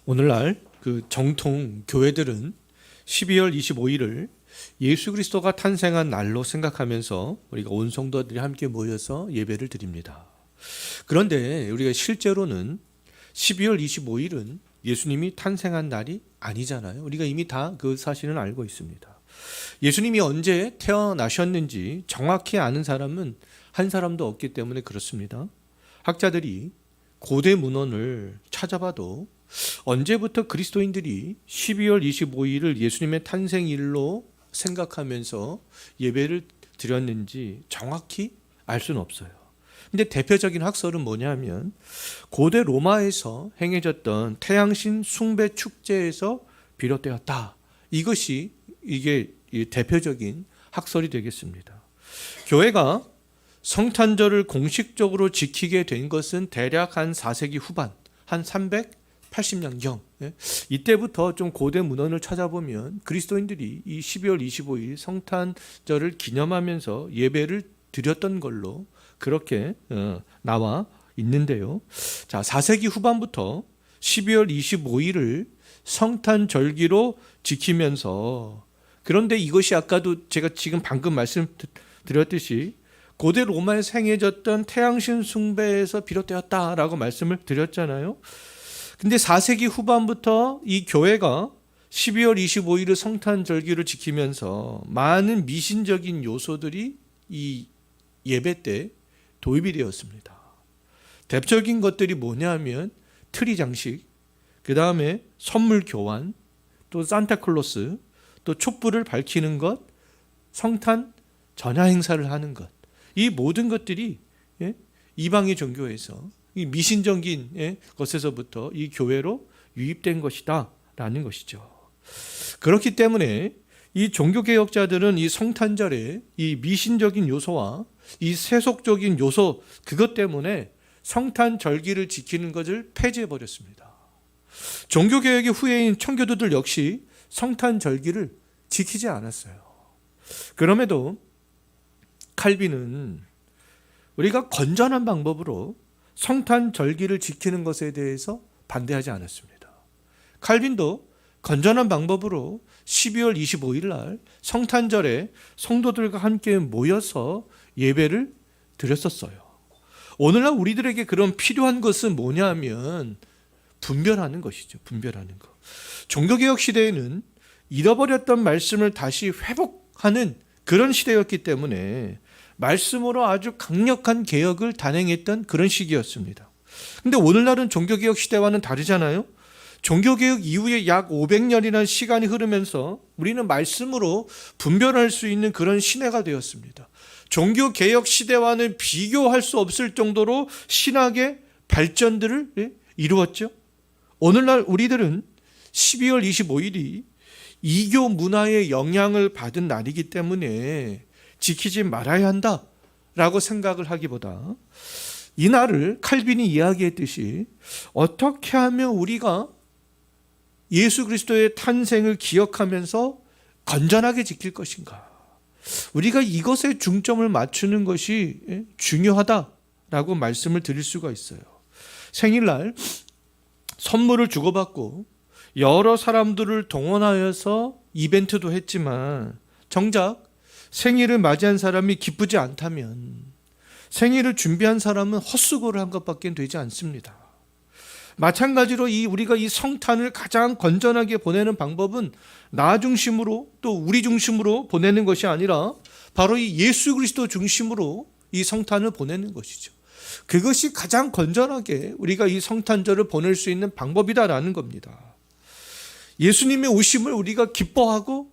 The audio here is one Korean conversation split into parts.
오늘날 그 정통 교회들은 12월 25일을 예수 그리스도가 탄생한 날로 생각하면서 우리가 온 성도들이 함께 모여서 예배를 드립니다. 그런데 우리가 실제로는 12월 25일은 예수님이 탄생한 날이 아니잖아요. 우리가 이미 다 그 사실은 알고 있습니다. 예수님이 언제 태어나셨는지 정확히 아는 사람은 한 사람도 없기 때문에 그렇습니다. 학자들이 고대 문헌을 찾아봐도 언제부터 그리스도인들이 12월 25일을 예수님의 탄생일로 생각하면서 예배를 드렸는지 정확히 알 수는 없어요. 근데 대표적인 학설은 뭐냐면 고대 로마에서 행해졌던 태양신 숭배 축제에서 비롯되었다. 이게 대표적인 학설이 되겠습니다. 교회가 성탄절을 공식적으로 지키게 된 것은 대략 한 4세기 후반, 한 380년경. 이때부터 좀 고대 문헌을 찾아보면 그리스도인들이 이 12월 25일 성탄절을 기념하면서 예배를 드렸던 걸로 그렇게 나와 있는데요. 자, 4세기 후반부터 12월 25일을 성탄절기로 지키면서, 그런데 이것이 아까도 제가 지금 방금 말씀드렸듯이 고대 로마에서 행해졌던 태양신 숭배에서 비롯되었다라고 말씀을 드렸잖아요. 근데 4세기 후반부터 이 교회가 12월 25일을 성탄절기를 지키면서 많은 미신적인 요소들이 이 예배 때 도입이 되었습니다. 대표적인 것들이 뭐냐면 트리 장식, 그 다음에 선물 교환, 또 산타클로스, 또 촛불을 밝히는 것, 성탄 전야 행사를 하는 것. 이 모든 것들이 이방의 종교에서 이 미신적인 것에서부터 이 교회로 유입된 것이다 라는 것이죠. 그렇기 때문에 이 종교개혁자들은 이 성탄절에 이 미신적인 요소와 이 세속적인 요소, 그것 때문에 성탄절기를 지키는 것을 폐지해버렸습니다. 종교개혁의 후예인 청교도들 역시 성탄절기를 지키지 않았어요. 그럼에도 칼빈은 우리가 건전한 방법으로 성탄절기를 지키는 것에 대해서 반대하지 않았습니다. 칼빈도 건전한 방법으로 12월 25일 날 성탄절에 성도들과 함께 모여서 예배를 드렸었어요. 오늘날 우리들에게 그런 필요한 것은 뭐냐면 분별하는 것이죠. 분별하는 것. 종교개혁 시대에는 잃어버렸던 말씀을 다시 회복하는 그런 시대였기 때문에 말씀으로 아주 강력한 개혁을 단행했던 그런 시기였습니다. 근데 오늘날은 종교개혁 시대와는 다르잖아요. 종교개혁 이후에 약 500년이라는 시간이 흐르면서 우리는 말씀으로 분별할 수 있는 그런 시대가 되었습니다. 종교개혁 시대와는 비교할 수 없을 정도로 신학의 발전들을 이루었죠. 오늘날 우리들은 12월 25일이 이교 문화의 영향을 받은 날이기 때문에 지키지 말아야 한다라고 생각을 하기보다 이 날을 칼빈이 이야기했듯이 어떻게 하면 우리가 예수 그리스도의 탄생을 기억하면서 건전하게 지킬 것인가, 우리가 이것에 중점을 맞추는 것이 중요하다라고 말씀을 드릴 수가 있어요. 생일날 선물을 주고받고 여러 사람들을 동원하여서 이벤트도 했지만 정작 생일을 맞이한 사람이 기쁘지 않다면 생일을 준비한 사람은 헛수고를 한 것밖에 되지 않습니다. 마찬가지로 우리가 이 성탄을 가장 건전하게 보내는 방법은 나 중심으로 또 우리 중심으로 보내는 것이 아니라 바로 이 예수 그리스도 중심으로 이 성탄을 보내는 것이죠. 그것이 가장 건전하게 우리가 이 성탄절을 보낼 수 있는 방법이다라는 겁니다. 예수님의 오심을 우리가 기뻐하고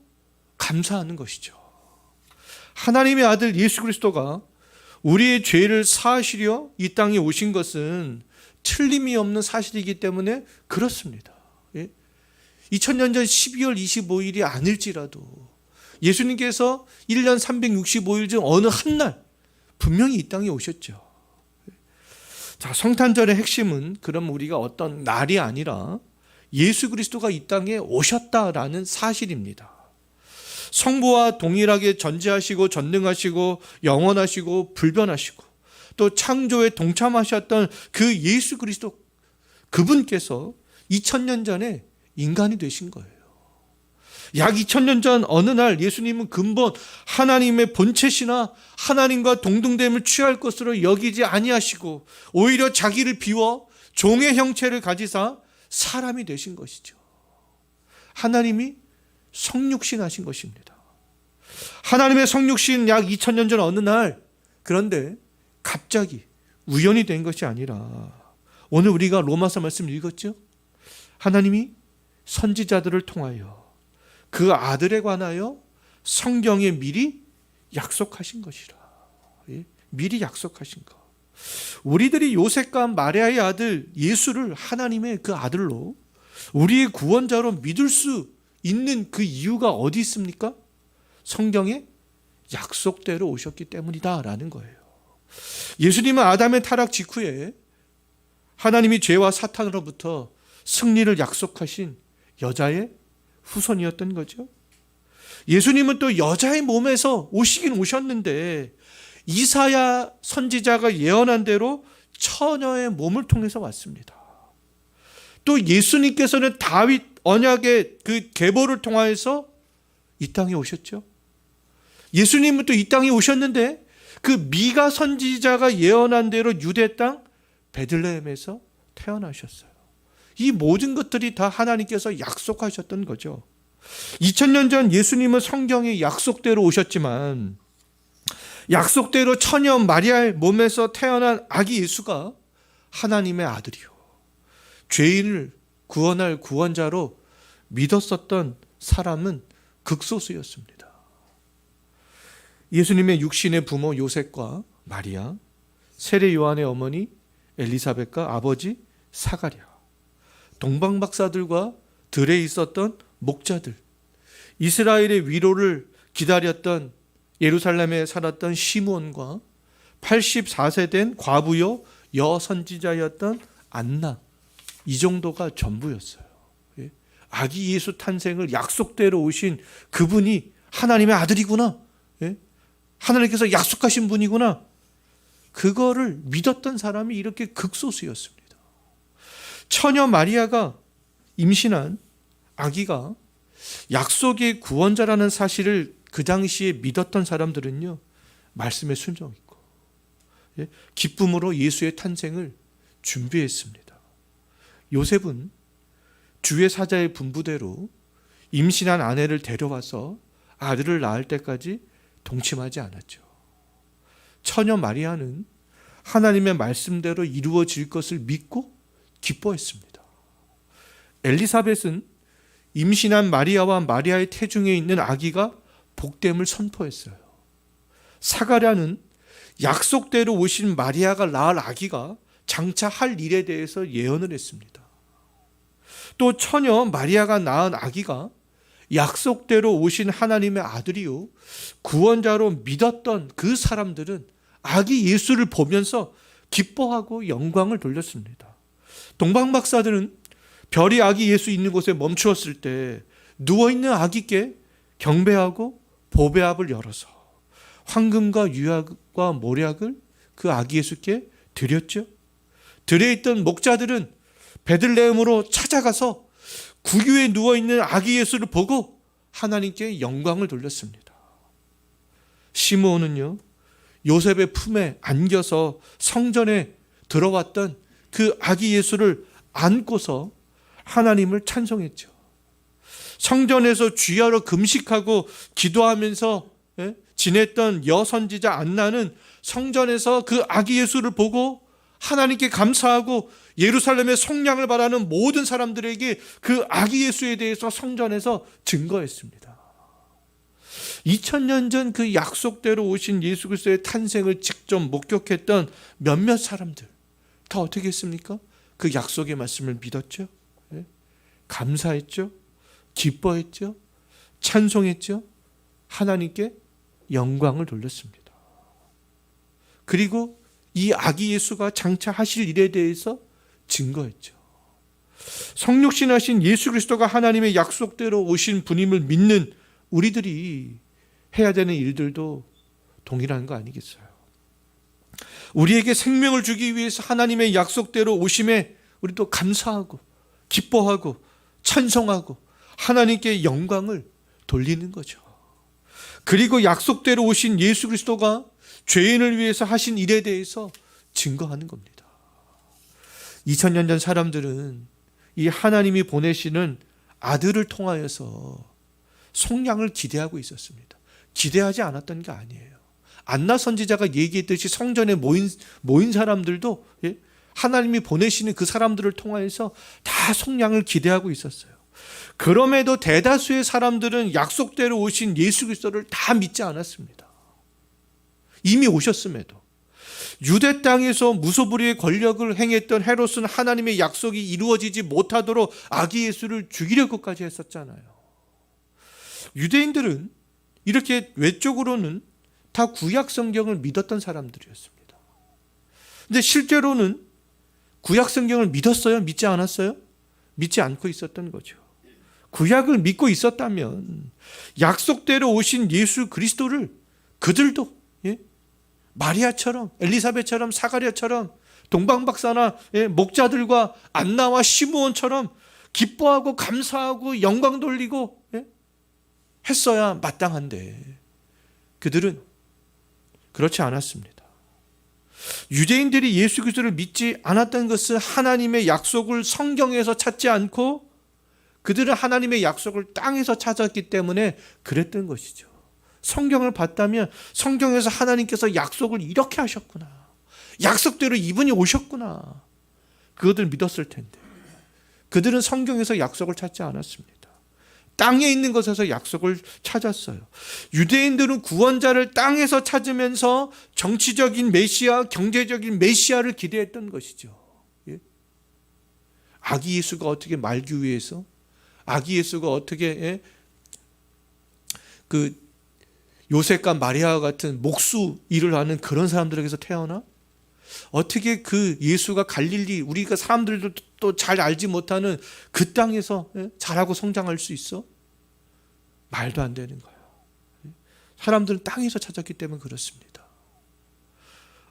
감사하는 것이죠. 하나님의 아들 예수 그리스도가 우리의 죄를 사하시려 이 땅에 오신 것은 틀림이 없는 사실이기 때문에 그렇습니다. 2000년 전 12월 25일이 아닐지라도 예수님께서 1년 365일 중 어느 한 날 분명히 이 땅에 오셨죠. 자, 성탄절의 핵심은 그럼 우리가 어떤 날이 아니라 예수 그리스도가 이 땅에 오셨다라는 사실입니다. 성부와 동일하게 전지하시고 전능하시고 영원하시고 불변하시고 또 창조에 동참하셨던 그 예수 그리스도, 그분께서 2000년 전에 인간이 되신 거예요. 약 2000년 전 어느 날 예수님은 근본 하나님의 본체시나 하나님과 동등됨을 취할 것으로 여기지 아니하시고 오히려 자기를 비워 종의 형체를 가지사 사람이 되신 것이죠. 하나님이 성육신 하신 것입니다. 하나님의 성육신 약 2000년 전 어느 날, 그런데 갑자기 우연이 된 것이 아니라 오늘 우리가 로마서 말씀 읽었죠? 하나님이 선지자들을 통하여 그 아들에 관하여 성경에 미리 약속하신 것이라. 미리 약속하신 것. 우리들이 요셉과 마리아의 아들 예수를 하나님의 그 아들로 우리의 구원자로 믿을 수 있는 그 이유가 어디 있습니까? 성경에 약속대로 오셨기 때문이다라는 거예요. 예수님은 아담의 타락 직후에 하나님이 죄와 사탄으로부터 승리를 약속하신 여자의 후손이었던 거죠. 예수님은 또 여자의 몸에서 오시긴 오셨는데 이사야 선지자가 예언한 대로 처녀의 몸을 통해서 왔습니다. 또 예수님께서는 다윗 언약의 그 계보를 통하여서 이 땅에 오셨죠. 예수님은 또 이 땅에 오셨는데 그 미가 선지자가 예언한 대로 유대 땅 베들레헴에서 태어나셨어요. 이 모든 것들이 다 하나님께서 약속하셨던 거죠. 2000년 전 예수님은 성경의 약속대로 오셨지만 약속대로 처녀 마리아의 몸에서 태어난 아기 예수가 하나님의 아들이요, 죄인을 구원할 구원자로 믿었었던 사람은 극소수였습니다. 예수님의 육신의 부모 요셉과 마리아, 세례 요한의 어머니 엘리사벳과 아버지 사가랴, 동방박사들과 들에 있었던 목자들, 이스라엘의 위로를 기다렸던 예루살렘에 살았던 시므온과 84세 된 과부요 여선지자였던 안나, 이 정도가 전부였어요. 아기 예수 탄생을 약속대로 오신 그분이 하나님의 아들이구나, 하나님께서 약속하신 분이구나, 그거를 믿었던 사람이 이렇게 극소수였습니다. 처녀 마리아가 임신한 아기가 약속의 구원자라는 사실을 그 당시에 믿었던 사람들은요, 말씀에 순종했고 기쁨으로 예수의 탄생을 준비했습니다. 요셉은 주의 사자의 분부대로 임신한 아내를 데려와서 아들을 낳을 때까지 동침하지 않았죠. 처녀 마리아는 하나님의 말씀대로 이루어질 것을 믿고 기뻐했습니다. 엘리사벳은 임신한 마리아와 마리아의 태중에 있는 아기가 복됨을 선포했어요. 사가랴는 약속대로 오신 마리아가 낳을 아기가 장차 할 일에 대해서 예언을 했습니다. 또 처녀 마리아가 낳은 아기가 약속대로 오신 하나님의 아들이요 구원자로 믿었던 그 사람들은 아기 예수를 보면서 기뻐하고 영광을 돌렸습니다. 동방박사들은 별이 아기 예수 있는 곳에 멈추었을 때 누워있는 아기께 경배하고 보배압을 열어서 황금과 유약과 모략을 그 아기 예수께 드렸죠. 들에 있던 목자들은 베들레헴으로 찾아가서 구유에 누워있는 아기 예수를 보고 하나님께 영광을 돌렸습니다. 시므온은요, 요셉의 품에 안겨서 성전에 들어왔던 그 아기 예수를 안고서 하나님을 찬송했죠. 성전에서 주야로 금식하고 기도하면서 지냈던 여선지자 안나는 성전에서 그 아기 예수를 보고 하나님께 감사하고 예루살렘의 속량을 바라는 모든 사람들에게 그 아기 예수에 대해서 성전에서 증거했습니다. 2000년 전 그 약속대로 오신 예수 그리스도의 탄생을 직접 목격했던 몇몇 사람들 다 어떻게 했습니까? 그 약속의 말씀을 믿었죠. 감사했죠. 기뻐했죠. 찬송했죠. 하나님께 영광을 돌렸습니다. 그리고 이 아기 예수가 장차 하실 일에 대해서 증거했죠. 성육신하신 예수 그리스도가 하나님의 약속대로 오신 분임을 믿는 우리들이 해야 되는 일들도 동일한 거 아니겠어요? 우리에게 생명을 주기 위해서 하나님의 약속대로 오심에 우리도 감사하고 기뻐하고 찬송하고 하나님께 영광을 돌리는 거죠. 그리고 약속대로 오신 예수 그리스도가 죄인을 위해서 하신 일에 대해서 증거하는 겁니다. 2000년 전 사람들은 이 하나님이 보내시는 아들을 통하여서 속량을 기대하고 있었습니다. 기대하지 않았던 게 아니에요. 안나 선지자가 얘기했듯이 성전에 모인 사람들도 하나님이 보내시는 그 사람들을 통하여서 다 속량을 기대하고 있었어요. 그럼에도 대다수의 사람들은 약속대로 오신 예수 그리스도를 다 믿지 않았습니다. 이미 오셨음에도. 유대 땅에서 무소불위의 권력을 행했던 헤롯은 하나님의 약속이 이루어지지 못하도록 아기 예수를 죽이려고까지 했었잖아요. 유대인들은 이렇게 외적으로는 다 구약 성경을 믿었던 사람들이었습니다. 근데 실제로는 구약 성경을 믿었어요? 믿지 않았어요? 믿지 않고 있었던 거죠. 구약을 믿고 있었다면 약속대로 오신 예수 그리스도를 그들도 마리아처럼, 엘리사벳처럼, 사가랴처럼, 동방박사나 목자들과 안나와 시므온처럼 기뻐하고 감사하고 영광 돌리고 했어야 마땅한데 그들은 그렇지 않았습니다. 유대인들이 예수 그리스도를 믿지 않았던 것은 하나님의 약속을 성경에서 찾지 않고 그들은 하나님의 약속을 땅에서 찾았기 때문에 그랬던 것이죠. 성경을 봤다면 성경에서 하나님께서 약속을 이렇게 하셨구나. 약속대로 이분이 오셨구나. 그것을 믿었을 텐데 그들은 성경에서 약속을 찾지 않았습니다. 땅에 있는 것에서 약속을 찾았어요. 유대인들은 구원자를 땅에서 찾으면서 정치적인 메시아, 경제적인 메시아를 기대했던 것이죠. 아기 예수가 어떻게 말기 위해서, 아기 예수가 어떻게 그 요셉과 마리아와 같은 목수 일을 하는 그런 사람들에게서 태어나? 어떻게 그 예수가 갈릴리, 우리가 사람들도 또 잘 알지 못하는 그 땅에서 자라고 성장할 수 있어? 말도 안 되는 거예요. 사람들은 땅에서 찾았기 때문에 그렇습니다.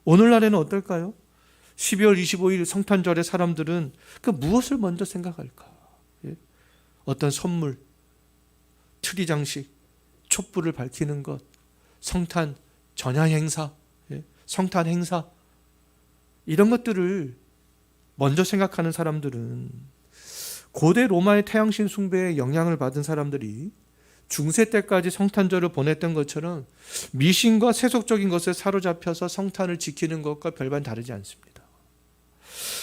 오늘날에는 어떨까요? 12월 25일 성탄절에 사람들은 그 무엇을 먼저 생각할까? 어떤 선물, 트리 장식, 촛불을 밝히는 것, 성탄 전야 행사, 성탄 행사, 이런 것들을 먼저 생각하는 사람들은 고대 로마의 태양신 숭배에 영향을 받은 사람들이 중세 때까지 성탄절을 보냈던 것처럼 미신과 세속적인 것에 사로잡혀서 성탄을 지키는 것과 별반 다르지 않습니다.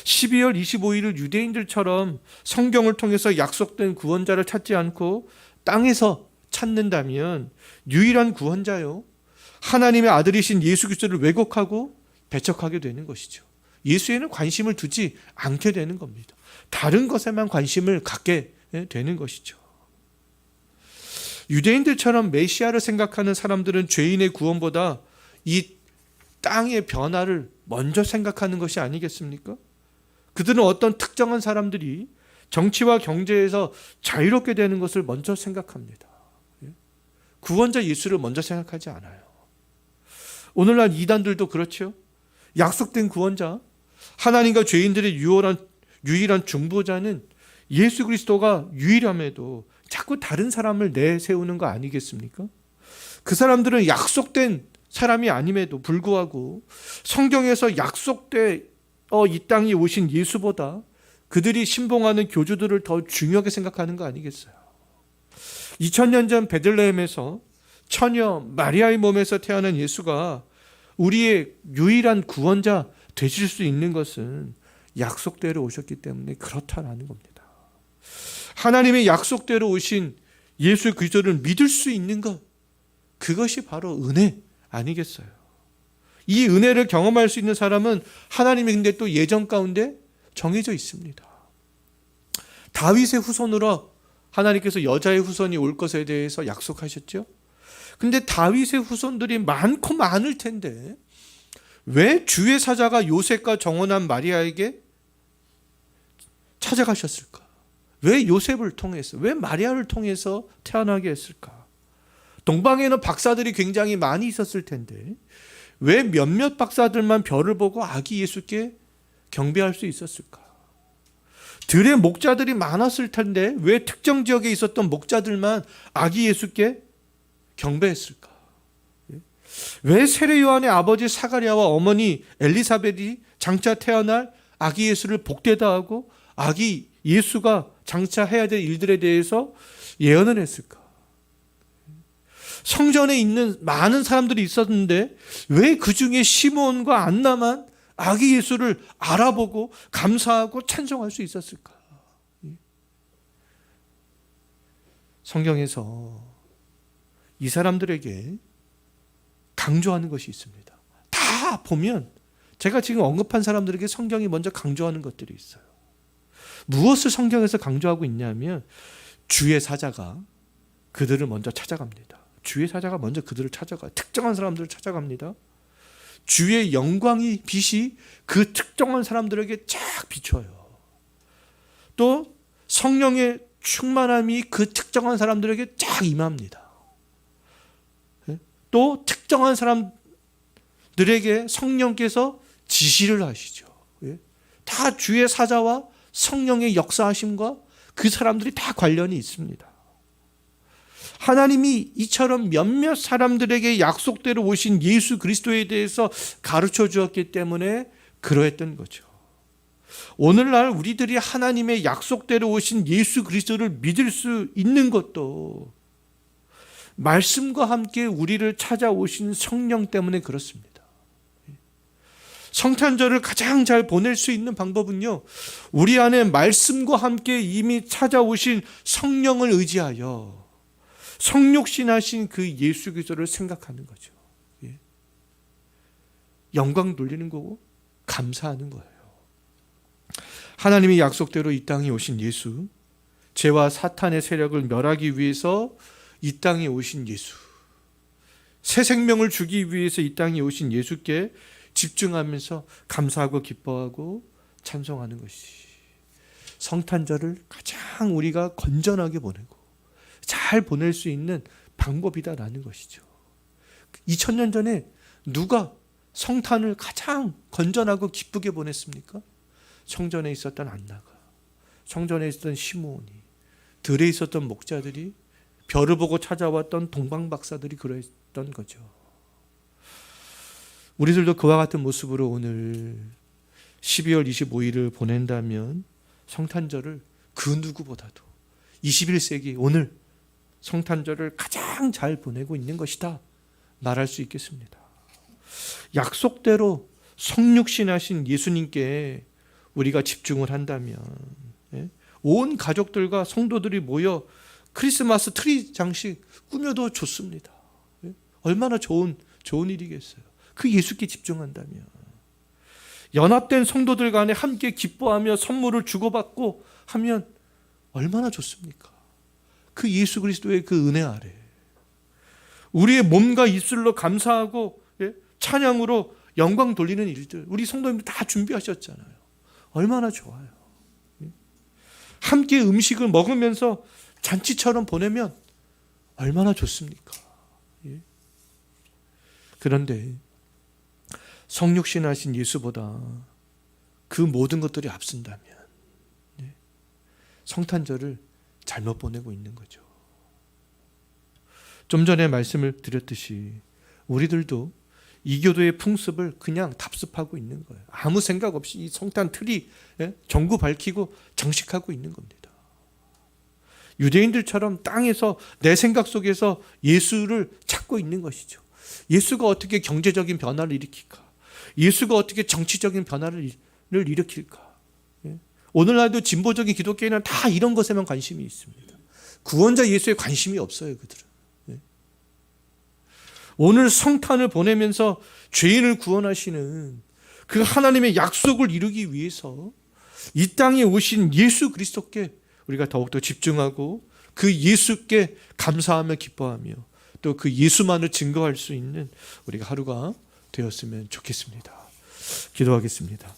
12월 25일을 유대인들처럼 성경을 통해서 약속된 구원자를 찾지 않고 땅에서 찾는다면 유일한 구원자요, 하나님의 아들이신 예수 그리스도를 왜곡하고 배척하게 되는 것이죠. 예수에는 관심을 두지 않게 되는 겁니다. 다른 것에만 관심을 갖게 되는 것이죠. 유대인들처럼 메시아를 생각하는 사람들은 죄인의 구원보다 이 땅의 변화를 먼저 생각하는 것이 아니겠습니까? 그들은 어떤 특정한 사람들이 정치와 경제에서 자유롭게 되는 것을 먼저 생각합니다. 구원자 예수를 먼저 생각하지 않아요. 오늘날 이단들도 그렇죠. 약속된 구원자, 하나님과 죄인들의 유일한 중보자는 예수 그리스도가 유일함에도 자꾸 다른 사람을 내세우는 거 아니겠습니까? 그 사람들은 약속된 사람이 아님에도 불구하고 성경에서 약속돼 이 땅에 오신 예수보다 그들이 신봉하는 교주들을 더 중요하게 생각하는 거 아니겠어요? 2000년 전 베들레헴에서 처녀 마리아의 몸에서 태어난 예수가 우리의 유일한 구원자 되실 수 있는 것은 약속대로 오셨기 때문에 그렇다라는 겁니다. 하나님의 약속대로 오신 예수 그리스도를 믿을 수 있는 것, 그것이 바로 은혜 아니겠어요? 이 은혜를 경험할 수 있는 사람은 하나님이 근데 또 예정 가운데 정해져 있습니다. 다윗의 후손으로 하나님께서 여자의 후손이 올 것에 대해서 약속하셨죠. 근데 다윗의 후손들이 많고 많을 텐데 왜 주의 사자가 요셉과 정혼한 마리아에게 찾아가셨을까? 왜 요셉을 통해서, 왜 마리아를 통해서 태어나게 했을까? 동방에는 박사들이 굉장히 많이 있었을 텐데 왜 몇몇 박사들만 별을 보고 아기 예수께 경배할 수 있었을까? 들의 목자들이 많았을 텐데 왜 특정 지역에 있었던 목자들만 아기 예수께 경배했을까? 왜 세례 요한의 아버지 사가랴와 어머니 엘리사벳이 장차 태어날 아기 예수를 복되다 하고 아기 예수가 장차 해야 될 일들에 대해서 예언을 했을까? 성전에 있는 많은 사람들이 있었는데 왜 그 중에 시므온과 안나만 아기 예수를 알아보고 감사하고 찬송할 수 있었을까? 성경에서 이 사람들에게 강조하는 것이 있습니다. 다 보면 제가 지금 언급한 사람들에게 성경이 먼저 강조하는 것들이 있어요. 무엇을 성경에서 강조하고 있냐면 주의 사자가 그들을 먼저 찾아갑니다. 주의 사자가 먼저 그들을 찾아가요. 특정한 사람들을 찾아갑니다. 주의 영광이 빛이 그 특정한 사람들에게 쫙 비춰요. 또 성령의 충만함이 그 특정한 사람들에게 쫙 임합니다. 또 특정한 사람들에게 성령께서 지시를 하시죠. 다 주의 사자와 성령의 역사하심과 그 사람들이 다 관련이 있습니다. 하나님이 이처럼 몇몇 사람들에게 약속대로 오신 예수 그리스도에 대해서 가르쳐 주었기 때문에 그러했던 거죠. 오늘날 우리들이 하나님의 약속대로 오신 예수 그리스도를 믿을 수 있는 것도 말씀과 함께 우리를 찾아오신 성령 때문에 그렇습니다. 성탄절을 가장 잘 보낼 수 있는 방법은요, 우리 안에 말씀과 함께 이미 찾아오신 성령을 의지하여 성육신하신 그 예수 그리스도를 생각하는 거죠. 영광 돌리는 거고 감사하는 거예요. 하나님의 약속대로 이 땅에 오신 예수, 죄와 사탄의 세력을 멸하기 위해서 이 땅에 오신 예수, 새 생명을 주기 위해서 이 땅에 오신 예수께 집중하면서 감사하고 기뻐하고 찬송하는 것이 성탄절을 가장 우리가 건전하게 보내고 잘 보낼 수 있는 방법이다라는 것이죠. 2000년 전에 누가 성탄을 가장 건전하고 기쁘게 보냈습니까? 성전에 있었던 안나가, 성전에 있었던 시므온이, 들에 있었던 목자들이, 별을 보고 찾아왔던 동방박사들이 그랬던 거죠. 우리들도 그와 같은 모습으로 오늘 12월 25일을 보낸다면 성탄절을 그 누구보다도 21세기 오늘 성탄절을 가장 잘 보내고 있는 것이다 말할 수 있겠습니다. 약속대로 성육신하신 예수님께 우리가 집중을 한다면 온 가족들과 성도들이 모여 크리스마스 트리 장식 꾸며도 좋습니다. 얼마나 좋은 일이겠어요. 그 예수께 집중한다면 연합된 성도들 간에 함께 기뻐하며 선물을 주고받고 하면 얼마나 좋습니까? 그 예수 그리스도의 그 은혜 아래 우리의 몸과 입술로 감사하고 찬양으로 영광 돌리는 일들 우리 성도님들 다 준비하셨잖아요. 얼마나 좋아요. 함께 음식을 먹으면서 잔치처럼 보내면 얼마나 좋습니까? 그런데 성육신하신 예수보다 그 모든 것들이 앞선다면 성탄절을 잘못 보내고 있는 거죠. 좀 전에 말씀을 드렸듯이 우리들도 이교도의 풍습을 그냥 답습하고 있는 거예요. 아무 생각 없이 이 성탄 트리 전구 밝히고 장식하고 있는 겁니다. 유대인들처럼 땅에서 내 생각 속에서 예수를 찾고 있는 것이죠. 예수가 어떻게 경제적인 변화를 일으킬까? 예수가 어떻게 정치적인 변화를 일으킬까? 오늘날도 진보적인 기독교인은 다 이런 것에만 관심이 있습니다. 구원자 예수에 관심이 없어요, 그들은. 오늘 성탄을 보내면서 죄인을 구원하시는 그 하나님의 약속을 이루기 위해서 이 땅에 오신 예수 그리스도께 우리가 더욱더 집중하고 그 예수께 감사하며 기뻐하며 또 그 예수만을 증거할 수 있는 우리가 하루가 되었으면 좋겠습니다. 기도하겠습니다.